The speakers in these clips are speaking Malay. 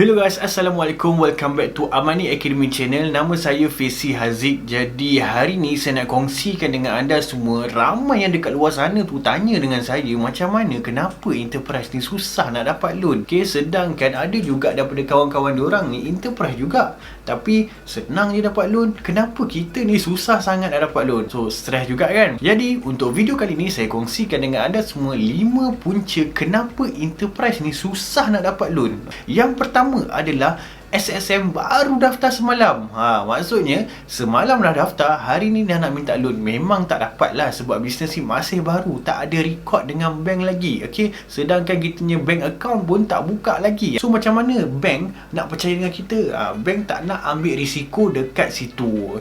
Hello guys, Assalamualaikum. Welcome back to Amani Academy Channel. Nama saya Faisy Haziq. Jadi hari ni saya nak kongsikan dengan anda semua. Ramai yang dekat luar sana tu tanya dengan saya, macam mana, kenapa enterprise ni susah nak dapat loan. Sedangkan ada juga daripada kawan-kawan diorang ni enterprise juga, tapi senang je dapat loan. Kenapa kita ni susah sangat nak dapat loan? So stress juga kan. Jadi untuk video kali ni saya kongsikan dengan anda semua 5 punca kenapa enterprise ni susah nak dapat loan. Yang pertama adalah SSM baru daftar semalam. Maksudnya semalam dah daftar, hari ni dah nak minta loan. Memang tak dapat lah sebab bisnes ni masih baru, tak ada record dengan bank lagi. Sedangkan kita punya bank account pun tak buka lagi. So macam mana bank nak percaya dengan kita? Bank tak nak ambil risiko dekat situ.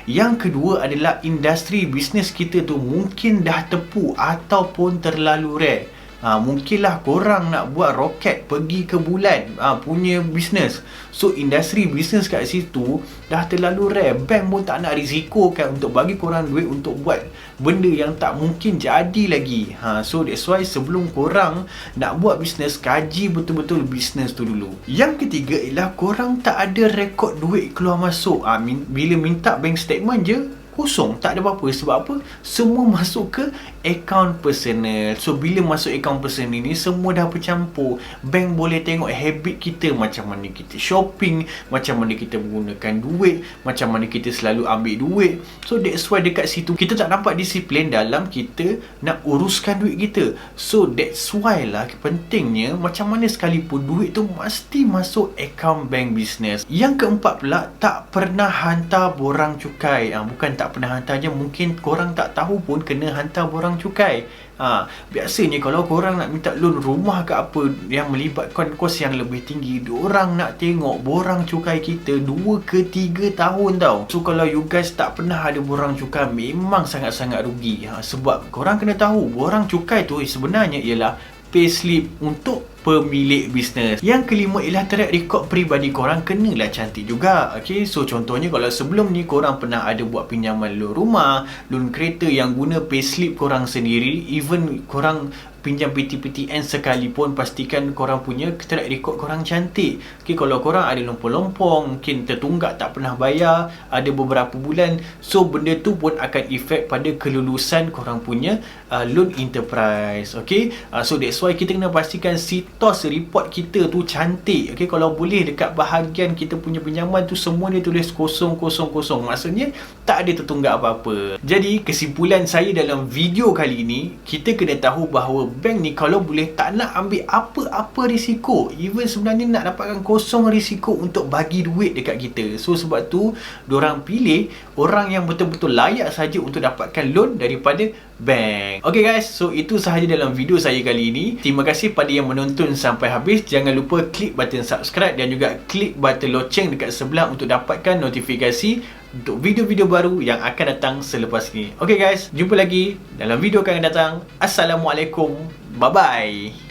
Yang kedua adalah industri bisnes kita tu mungkin dah tepu ataupun terlalu rare. Mungkinlah korang nak buat roket pergi ke bulan punya bisnes. So industri bisnes kat situ dah terlalu rare. Bank pun tak nak risikokan untuk bagi korang duit untuk buat benda yang tak mungkin jadi lagi. So that's why sebelum korang nak buat bisnes, kaji betul-betul bisnes tu dulu. Yang ketiga ialah korang tak ada rekod duit keluar masuk. Bila minta bank statement je kosong, tak ada apa-apa. Sebab apa? Semua masuk ke akaun personal. So bila masuk akaun personal ni, semua dah bercampur. Bank boleh tengok habit kita, macam mana kita shopping, macam mana kita menggunakan duit, macam mana kita selalu ambil duit. So that's why dekat situ kita tak nampak disiplin dalam kita nak uruskan duit kita. So that's why lah pentingnya macam mana sekalipun duit tu mesti masuk akaun bank business. Yang keempat pula, tak pernah hantar borang cukai. Bukan tak pernah hantar je, mungkin korang tak tahu pun kena hantar borang cukai. Biasanya kalau korang nak minta loan rumah ke apa yang melibatkan kos yang lebih tinggi, diorang nak tengok borang cukai kita 2 ke 3 tahun tau. So kalau you guys tak pernah ada borang cukai, memang sangat-sangat rugi. Sebab korang kena tahu, borang cukai tu sebenarnya ialah payslip untuk pemilik bisnes. Yang kelima ialah track record peribadi korang kenalah cantik juga. So contohnya kalau sebelum ni korang pernah ada buat pinjaman loan rumah, loan kereta yang guna payslip korang sendiri, even korang pinjam PTPTN sekalipun, pastikan korang punya track record korang cantik. Kalau korang ada lompong-lompong, mungkin tertunggak tak pernah bayar ada beberapa bulan, so benda tu pun akan efek pada kelulusan korang punya loan enterprise. So that's why kita kena pastikan sitos report kita tu cantik. Kalau boleh dekat bahagian kita punya pinjaman tu semua dia tulis kosong. Maksudnya tak ada tertunggak apa-apa. Jadi kesimpulan saya dalam video kali ini, kita kena tahu bahawa bank ni kalau boleh tak nak ambil apa-apa risiko. Even sebenarnya nak dapatkan kosong risiko untuk bagi duit dekat kita. So sebab tu diorang pilih orang yang betul-betul layak saja untuk dapatkan loan daripada bank. Guys, so itu sahaja dalam video saya kali ini. Terima kasih pada yang menonton sampai habis. Jangan lupa klik button subscribe dan juga klik button loceng dekat sebelah untuk dapatkan notifikasi untuk video-video baru yang akan datang selepas ini. Guys, jumpa lagi dalam video akan datang. Assalamualaikum. Bye-bye.